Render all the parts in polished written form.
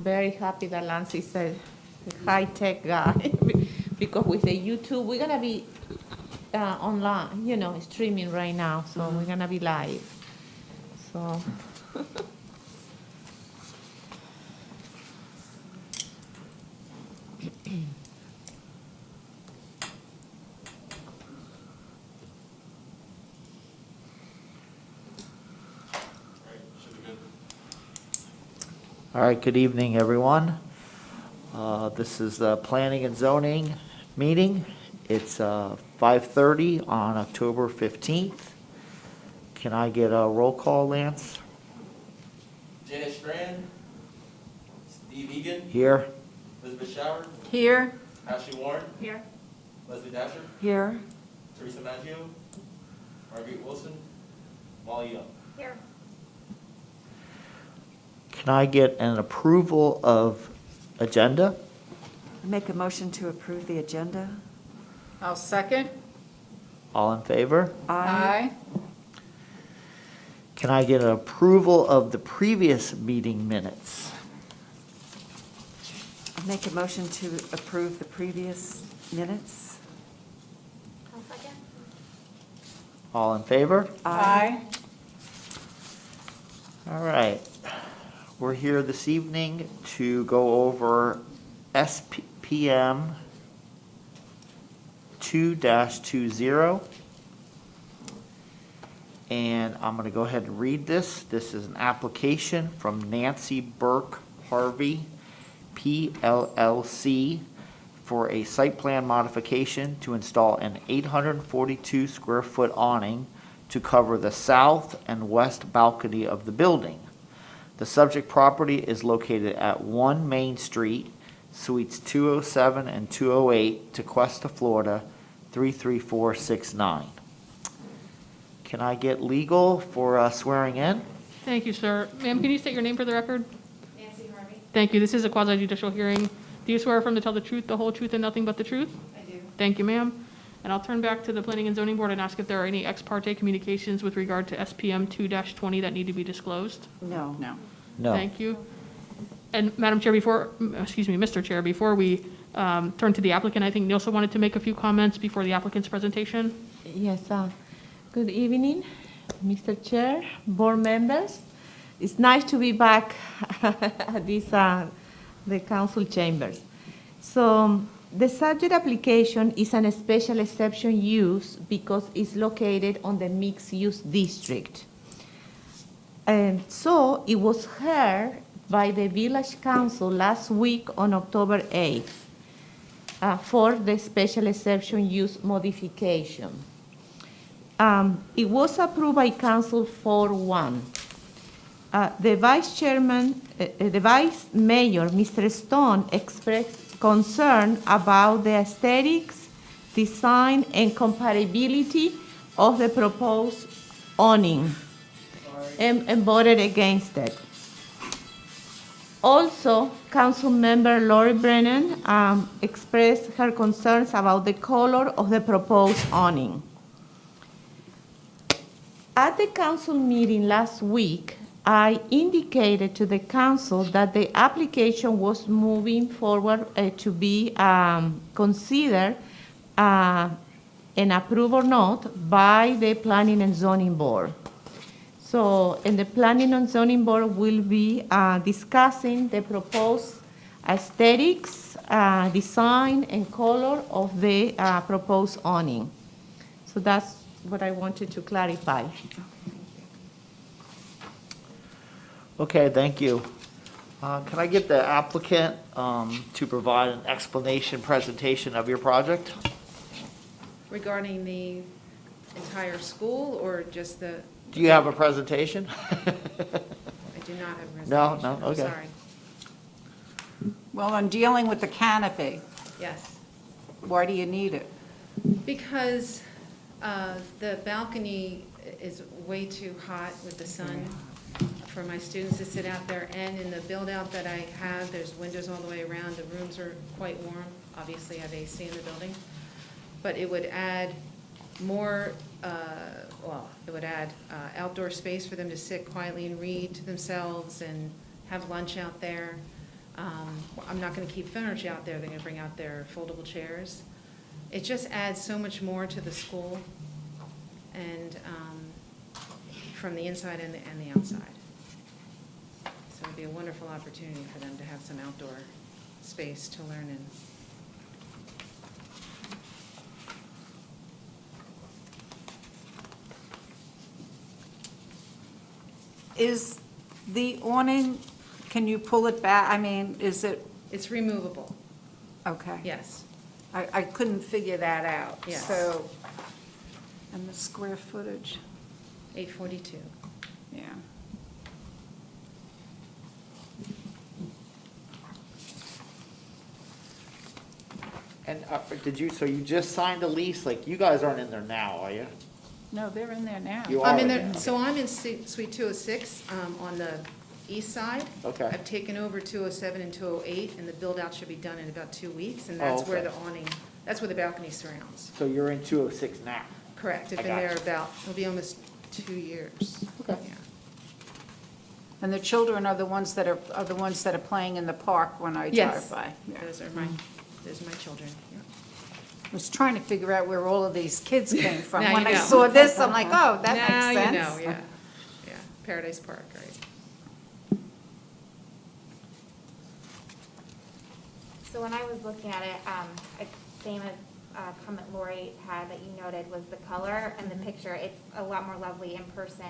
Very happy that Lance is a high-tech guy because with the YouTube, we're gonna be online, streaming right now, so we're gonna be live. So. All right, good evening, everyone. This is the Planning and Zoning meeting. It's 5:30 on October 15th. Can I get a roll call, Lance? Janet Strand, Steve Egan, Here. Elizabeth Shower, Here. Ashley Warren, Here. Leslie Dasher, Here. Teresa Maggio, Margaret Wilson, Molly Young. Here. Can I get an approval of agenda? Make a motion to approve the agenda. I'll second. All in favor? Aye. Can I get an approval of the previous meeting minutes? Make a motion to approve the previous minutes. I'll second. All in favor? Aye. All right. We're here this evening to go over SPM 2-20. And I'm going to go ahead and read this. This is an application from Nancy Burke Harvey, PLLC, for a site plan modification to install an 842 square foot awning to cover the south and west balcony of the building. The subject property is located at 1 Main Street, Suites 207 and 208, Tequesta, Florida, 33469. Can I get legal for swearing in? Thank you, sir. Ma'am, can you state your name for the record? Nancy Harvey. Thank you. This is a quasi-judicial hearing. Do you swear affirm to tell the truth, the whole truth, and nothing but the truth? I do. Thank you, ma'am. And I'll turn back to the Planning and Zoning Board and ask if there are any ex parte communications with regard to SPM 2-20 that need to be disclosed. No. No. No. Thank you. And Madam Chair, Mr. Chair, before we turn to the applicant, I think Nilsa wanted to make a few comments before the applicant's presentation. Yes, good evening, Mr. Chair, board members. It's nice to be back at this, the council chambers. So the subject application is an special exception use because it's located on the mixed-use district. And so it was heard by the village council last week on October 8th for the special exception use modification. It was approved by council 4-1. The vice mayor, Mr. Stone, expressed concern about the aesthetics, design, and compatibility of the proposed awning and voted against it. Also, council member Lori Brennan expressed her concerns about the color of the proposed awning. At the council meeting last week, I indicated to the council that the application was moving forward to be considered and approved or not by the Planning and Zoning Board. So, and the Planning and Zoning Board will be discussing the proposed aesthetics, design, and color of the proposed awning. So that's what I wanted to clarify. Okay, thank you. Can I get the applicant to provide an explanation presentation of your project? Regarding the entire school or just the? Do you have a presentation? I do not have a presentation. No, I'm okay. sorry. Well, I'm dealing with the canopy. Yes. Why do you need it? Because the balcony is way too hot with the sun for my students to sit out there. And in the build-out that I have, there's windows all the way around. The rooms are quite warm. Obviously, I have AC in the building. But it would add more, it would add outdoor space for them to sit quietly and read to themselves and have lunch out there. I'm not gonna keep furniture out there, they're gonna bring out their foldable chairs. It just adds so much more to the school, and, from the inside and the outside. So it'd be a wonderful opportunity for them to have some outdoor space to learn in. Is the awning, can you pull it back? I mean, is it, It's removable, okay. yes. I couldn't figure that out. Yes. So, and the square footage, 842. yeah. And so you just signed a lease, like, you guys aren't in there now, are you? No, they're in there now. You I'm are in in there, so I'm in Suite 206, on the east side. Okay. I've taken over 207 and 208, and the build-out should be done in about 2 weeks, and Oh, that's where okay. the awning, that's where the balcony surrounds. So you're in 206 now? Correct, I've I been there gotcha. about, it'll be almost 2 years. Okay. Yeah. And the children are the ones that are playing in the park when I drive Yes, by. Yeah. those are my children, yeah. I was trying to figure out where all of these kids came from. Now When you I know. saw this, I'm like, oh, that makes Now sense. you know, yeah, yeah, Paradise Park, right. So when I was looking at it, same as comment Lori had that you noted was the color and the picture. It's a lot more lovely in person,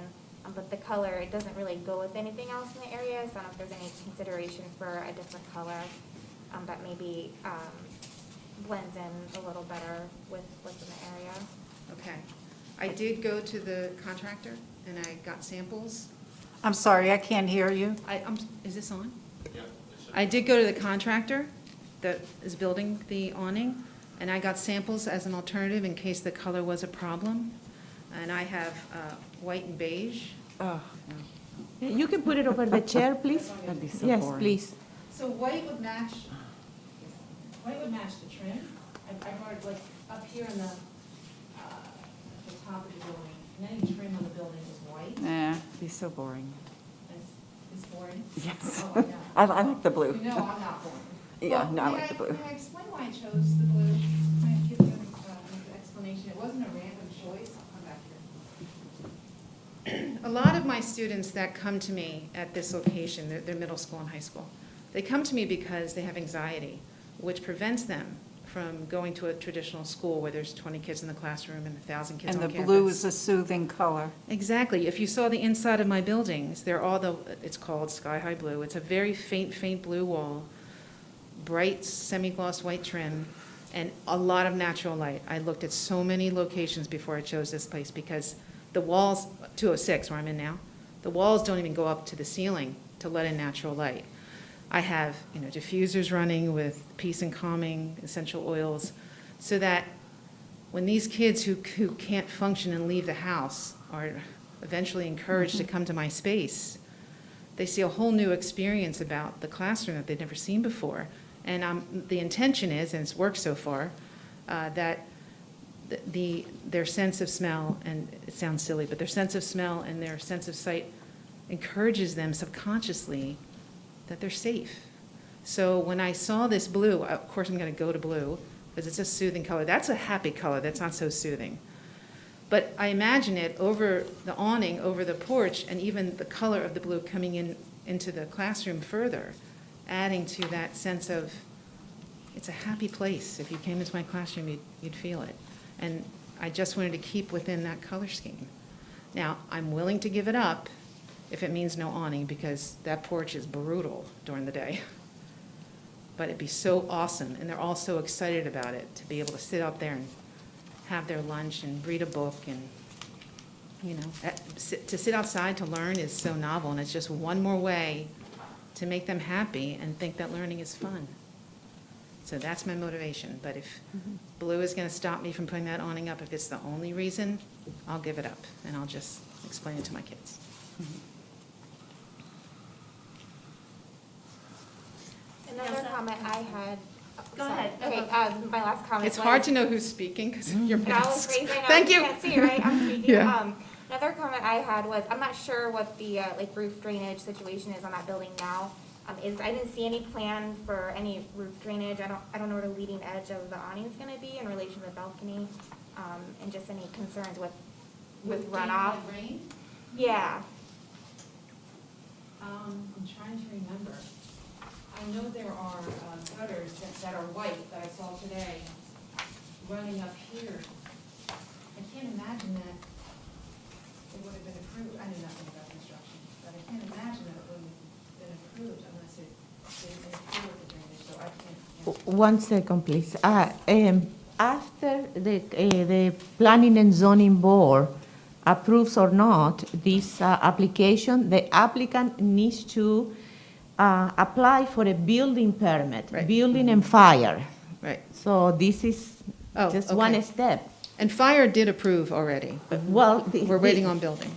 but the color, it doesn't really go with anything else in the area. So I don't know if there's any consideration for a different color that maybe blends in a little better with what's in the area. Okay. I did go to the contractor, and I got samples. I'm sorry, I can't hear you. Is this on? Yeah. I did go to the contractor that is building the awning, and I got samples as an alternative in case the color was a problem. And I have white and beige. Oh, You can put it over the chair, please? That'd be so Yes, boring. please. So white would match the trim. I brought it like up here in the top of the building, and any trim on the building is white. yeah. It'd be so boring. It's boring. Yes. Oh, I know. I like the blue. You know I'm not boring. Yeah, Well, no, I may like the blue. May I explain why I chose the blue? Can I give you an explanation? It wasn't a random choice. I'll come back here. A lot of my students that come to me at this location, they're middle school and high school, they come to me because they have anxiety, which prevents them from going to a traditional school where there's 20 kids in the classroom and 1,000 kids And on the campus. blue is a soothing color. Exactly. If you saw the inside of my buildings, they're all it's called sky-high blue. It's a very faint blue wall, bright semi-gloss white trim, and a lot of natural light. I looked at so many locations before I chose this place because the walls, 206 where I'm in now, the walls don't even go up to the ceiling to let in natural light. I have, diffusers running with peace and calming essential oils, so that when these kids who can't function and leave the house are eventually encouraged to come to my space, they see a whole new experience about the classroom that they've never seen before. And the intention is, and it's worked so far, that their sense of smell, and it sounds silly, but their sense of smell and their sense of sight encourages them subconsciously that they're safe. So when I saw this blue, of course I'm going to go to blue because it's a soothing color. That's a happy color. That's not so soothing. But I imagine it over the awning, over the porch, and even the color of the blue coming into the classroom further, adding to that sense of it's a happy place. If you came into my classroom, you'd feel it. And I just wanted to keep within that color scheme. Now, I'm willing to give it up if it means no awning, because that porch is brutal during the day. But it'd be so awesome, and they're all so excited about it, to be able to sit out there and have their lunch and read a book, and, to sit outside to learn is so novel, and it's just one more way to make them happy and think that learning is fun. So that's my motivation, but if blue is gonna stop me from putting that awning up, if it's the only reason, I'll give it up, and I'll just explain it to my kids. Another comment I had. Go sorry. ahead. Okay, my last comment. It's hard to know who's speaking because you're And I was masked. raising, Thank you. can't see, right? I'm speaking. Yeah. Another comment I had was, I'm not sure what the roof drainage situation is on that building now, I didn't see any plan for any roof drainage. I don't know where the leading edge of the awning is gonna be in relation to the balcony, and just any concerns with runoff. Rain? Yeah, I'm trying to remember. I know there are gutters that are white that I saw today running up here. I can't imagine that it would have been approved. I know nothing about construction, but I can't imagine that it would have been approved unless it didn't interfere with the drainage, so I can't. 1 second, please. After the Planning and Zoning Board approves or not this application, the applicant needs to apply for a building permit, Right. building and fire. Right. So this is Oh, just okay. one step. And fire did approve already. Well, We're waiting on building.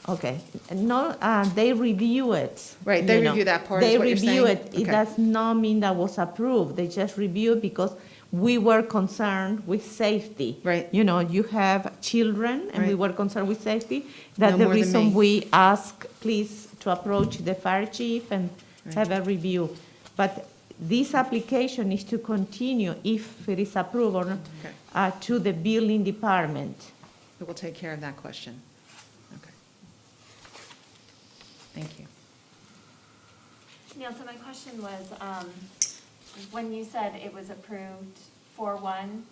Okay, no, they review it. Right, they you know. review that part, is what you're They review saying? it, it Okay. does not mean that was approved, they just review it because we were concerned with safety. Right. You know, you have children, and we Right. were concerned with safety. No That's the more than reason me. we ask, please, to approach the fire chief and Right. have a review. But this application is to continue, if it is approved or not, Okay. to the building department. We will take care of that question. Okay. Thank you. Neil, so my question was, when you said it was approved 4-1,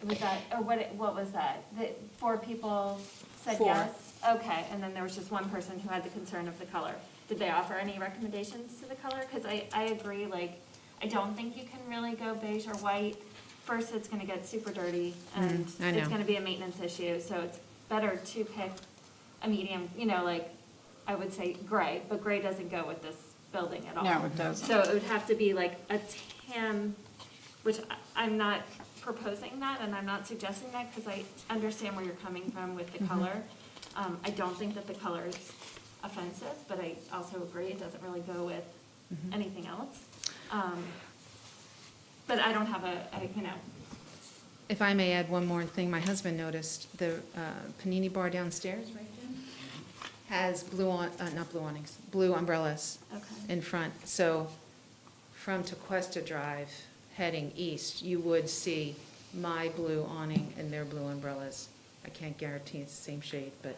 was that, or what was that? The 4 people said 4. yes? Okay, and then there was just one person who had the concern of the color. Did they offer any recommendations to the color? Because I agree, like, I don't think you can really go beige or white. First, it's gonna get super dirty, and I know. it's gonna be a maintenance issue, so it's better to pick a medium, you know, like, I would say gray, but gray doesn't go with this building at all. No, it doesn't. So it would have to be like a tan, which I'm not proposing that, and I'm not suggesting that, because I understand where you're coming from with the color. I don't think that the color is offensive, but I also agree it doesn't really go with anything else. But I don't have you know, If I may add one more thing, my husband noticed the panini bar downstairs, right, Jim, has not blue awnings, blue umbrellas okay. in front. So from Tequesta Drive heading east, you would see my blue awning and their blue umbrellas. I can't guarantee it's the same shade, but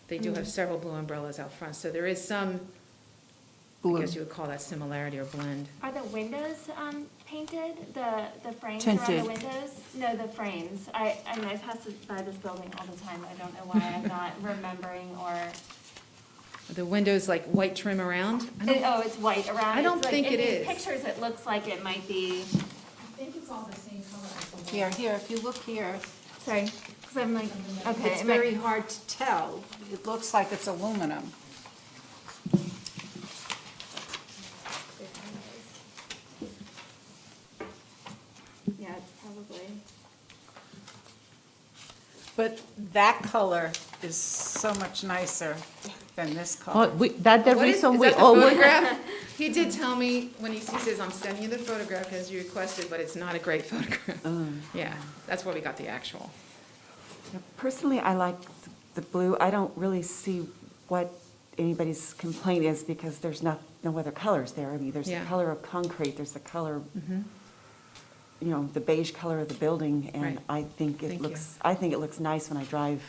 they do have several blue umbrellas out front. So there is some, I guess you would call that similarity or blend. Are the windows painted, the frames around Tinted. the windows? No, the frames. I mean, I pass by this building all the time. I don't know why I'm not remembering or, The windows like white trim around? I don't- oh, it's white around. I don't It's like- think it in is. these pictures, it looks like it might be, I think it's all the same color as the wall. Here, if you look here, sorry, because I'm like, okay. it's it might- very hard to tell. It looks like it's aluminum. Yeah, it's probably, But that color is so much nicer than this Oh, color. that's the What is- reason is we that the always. photograph? He did tell me when he says, I'm sending you the photograph as you requested, but it's not a great photograph. Yeah, that's where we got the actual. Personally, I like the blue. I don't really see what anybody's complaint is because there's no other colors there. I mean, there's the Yeah. color of concrete, there's the color, you know, the beige color of the building, and Right. I think Thank you. I think it looks nice when I drive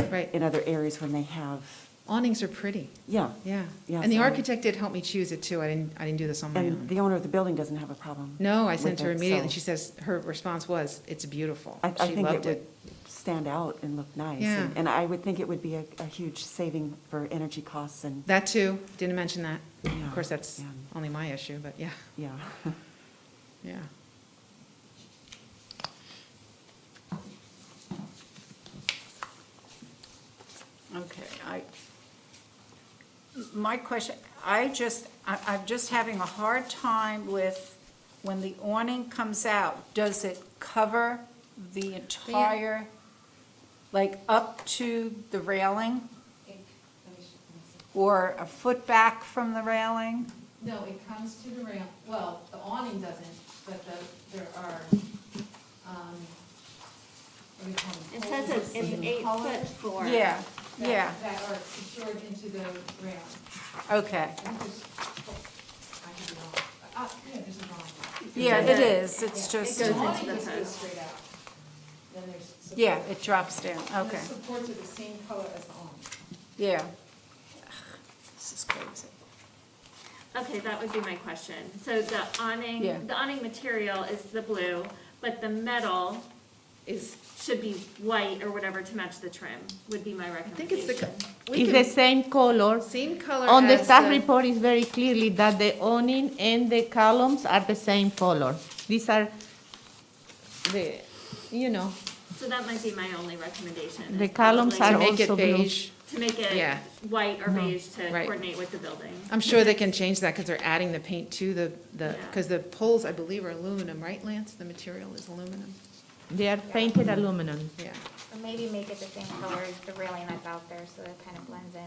Right. in other areas when they have, Awnings are pretty, yeah. yeah. Yeah, And the so- architect did help me choose it too. I didn't do this on my And own. the owner of the building doesn't have a problem. No, I with sent her it, immediately. so She says, her response was, it's beautiful. I She think it loved would stand out and look nice. Yeah. And I would think it would be a huge saving for energy costs and, That too, didn't mention that. Of Yeah, course, that's yeah. only my issue, but yeah, yeah. yeah. Okay, my question, I'm just having a hard time with, when the awning comes out, does it cover the entire, like up to the railing? Or a foot back from the railing? No, it comes to the rail, well, the awning doesn't, but there are, what do you call them? it says Poles it's of 8 color foot 4. Yeah, that- yeah, That are secured into the railing. okay. Let me just Yeah, it is, it's It just, goes Awning into the just goes post. straight out. Then there's support. yeah, it drops down, And okay, the supports are the same color as the awning. yeah. This is crazy. Okay, that would be my question. So the Yeah. awning material is the blue, but the metal should be white or whatever to match the trim, would be my I think recommendation. it's the same color. Same color On the as staff report is very clearly that the awning and the columns are the same color. These are the, you know, So that might be my only recommendation. is the columns probably are make it also blue. beige. To make it Yeah. white or beige to Right. coordinate with the building. I'm sure they can change that because they're adding the paint to the, Yeah. because the poles, I believe, are aluminum, right, Lance? The material is aluminum? They are painted aluminum. Yeah. Or maybe make it the same color as the railing that's out there, so it kind of blends in.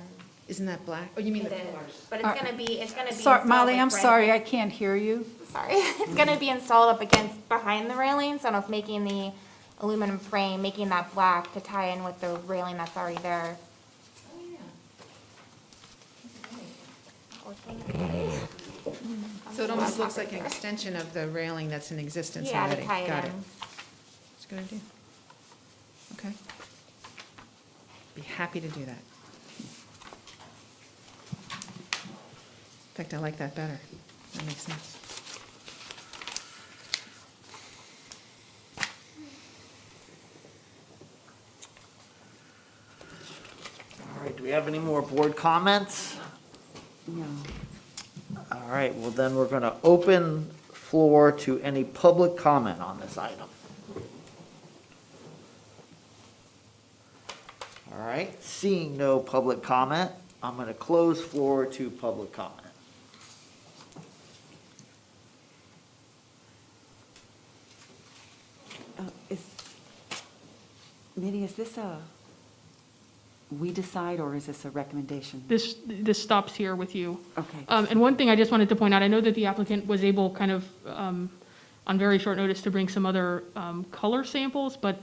Isn't that black? Oh, you mean It the is, pillars? but it's gonna be Sorry, installed, Molly, like, I'm right sorry, I against- can't hear you. Sorry, it's gonna be installed up against, behind the railing, so it's making the aluminum frame, making that black to tie in with the railing that's already there. Oh, yeah. So it almost looks like an extension of the railing that's in existence Yeah, already. to tie Got it it. in. It's a good idea. Okay. Be happy to do that. In fact, I like that better. That makes sense. All right, do we have any more board comments? No. All right, well then we're going to open floor to any public comment on this item. All right, seeing no public comment, I'm going to close floor to public comment. Minnie, is this we decide, or is this a recommendation? This stops here with you. Okay. And one thing I just wanted to point out, I know that the applicant was able kind of, on very short notice, to bring some other color samples, but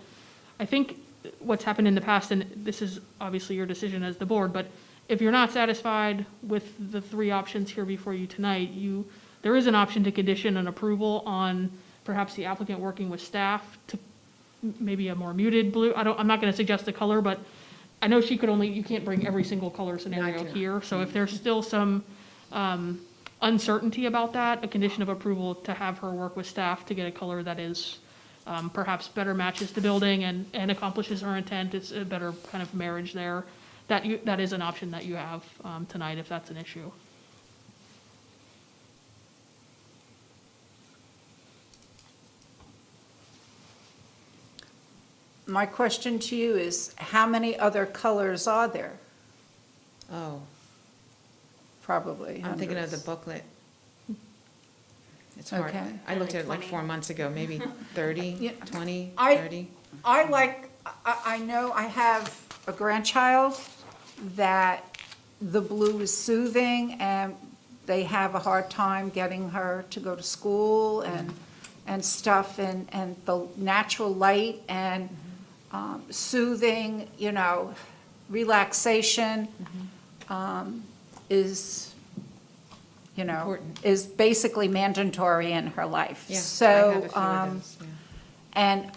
I think what's happened in the past, and this is obviously your decision as the board, but if you're not satisfied with the three options here before you tonight, there is an option to condition an approval on perhaps the applicant working with staff to maybe a more muted blue. I'm not going to suggest the color, but I know you can't bring every single color scenario here. So if there's still some uncertainty about that, a condition of approval to have her work with staff to get a color that is perhaps better matches the building and accomplishes her intent. It's a better kind of marriage there. That is an option that you have tonight if that's an issue. My question to you is, how many other colors are there? Oh, Probably I'm thinking of the hundreds. booklet. It's hard. Okay. I looked at it like 20. 4 months ago, maybe 30, Yeah. 20, I- 30. I know I have a grandchild that the blue is soothing, and they have a hard time getting her to go to school and stuff, and the natural light and soothing, relaxation is, Important. is basically mandatory in her life. Yeah, I So, have a few of those, yeah. and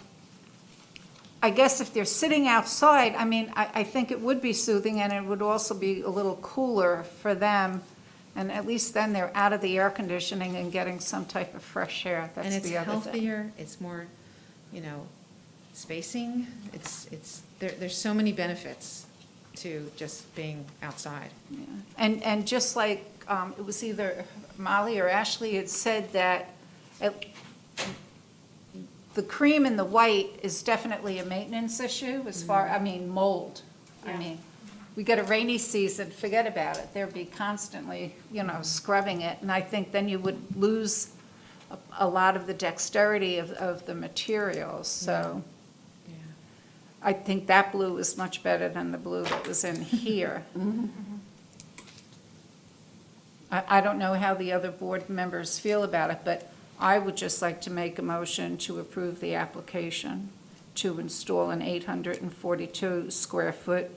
I guess if they're sitting outside, I think it would be soothing, and it would also be a little cooler for them. And at least then they're out of the air conditioning and getting some type of fresh air. And That's it's the other thing. healthier, it's more, spacing. There's so many benefits to just being outside. Yeah. And just like, it was either Molly or Ashley had said that the cream and the white is definitely a maintenance issue as far, mold. Yeah. We get a rainy season, forget about it. There'd be constantly, scrubbing it. And I think then you would lose a lot of the dexterity of the materials, so. Yeah. I think that blue is much better than the blue that was in here. I don't know how the other board members feel about it, but I would just like to make a motion to approve the application to install an 842 square foot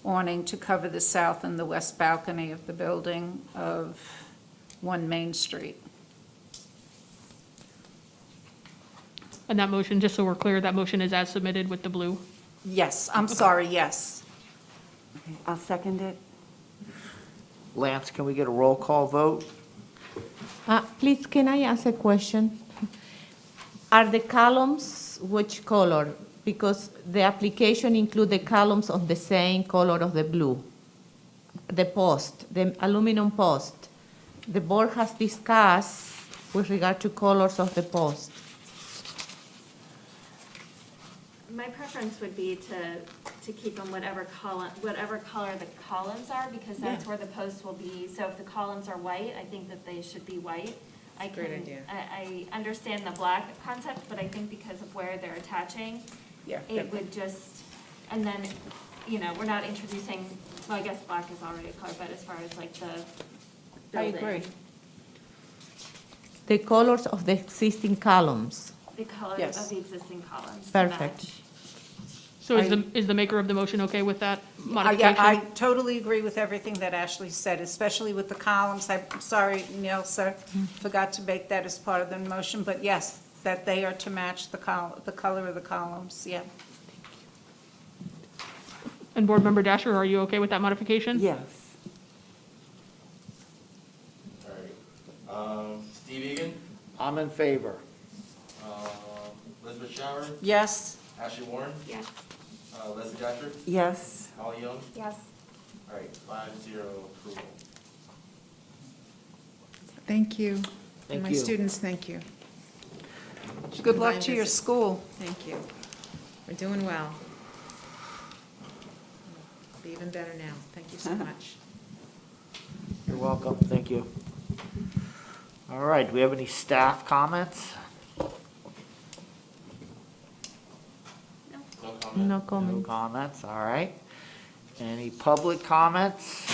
awning to cover the south and the west balcony of the building of 1 Main Street. And that motion, just so we're clear, that motion is as submitted with the blue. Yes, I'm sorry, yes. Okay, I'll second it. Lance, can we get a roll call vote? Please, can I ask a question? Are the columns which color? Because the application include the columns of the same color of the blue. The post, the aluminum post. The board has discussed with regard to colors of the post. My preference would be to keep them whatever color the columns are, because that's where the posts will be. So if the columns are white, I think that they should be white. Great idea. I understand the black concept, but I think because of where they're attaching, Yeah. it would just, and then, we're not introducing, well, I guess black is already a color, but as far as like the I building. agree. The colors of the existing columns. The color Yes. of the existing columns. to Perfect. match. So is the maker of the motion okay with that Yeah, modification? I totally agree with everything that Ashley said, especially with the columns. I'm sorry, Neil, sir, forgot to make that as part of the motion, but yes, that they are to match the color of the columns, yeah. And Board Member Dasher, are you okay with that modification? Yes. All right. Steve Egan, I'm in favor. Elizabeth Shower, Yes, Ashley Warren, Yes. Leslie Dasher, Yes. Molly Young. Yes. All right, 5-0 approval. thank you. Thank And my you. students, thank you. Good luck to your school. Thank you. We're doing well. Be even better now. Thank you so much. You're welcome, thank you. All right, do we have any staff comments? No comment? No No comment. comments, all right. Any public comments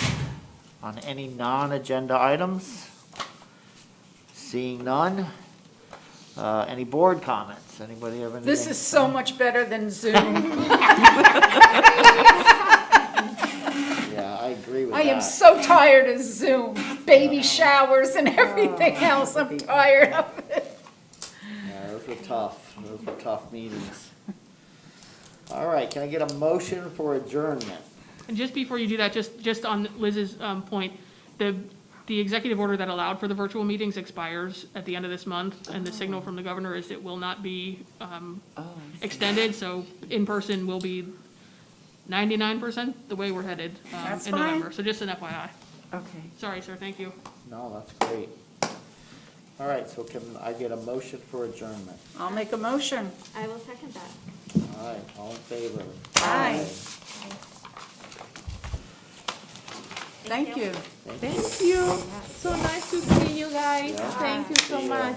on any non-agenda items? Seeing none. Any board comments? Anybody have anything? This is so much better than Zoom. Yeah, I agree with that. I am so tired of Zoom, baby showers and everything else. I'm tired of it. Yeah, those were tough. Those were tough meetings. All right, can I get a motion for adjournment? And just before you do that, just on Liz's point, the executive order that allowed for the virtual meetings expires at the end of this month, and the signal from the governor is it will not be extended, so in-person will be 99% the way we're headed That's in fine. November. So just an FYI. Okay. Sorry, sir, thank you. No, that's great. All right, so can I get a motion for adjournment? I'll make a motion. I will second that. All right, all in favor? Aye. Thank you. Thank you. So nice to see you guys. Thank you so much.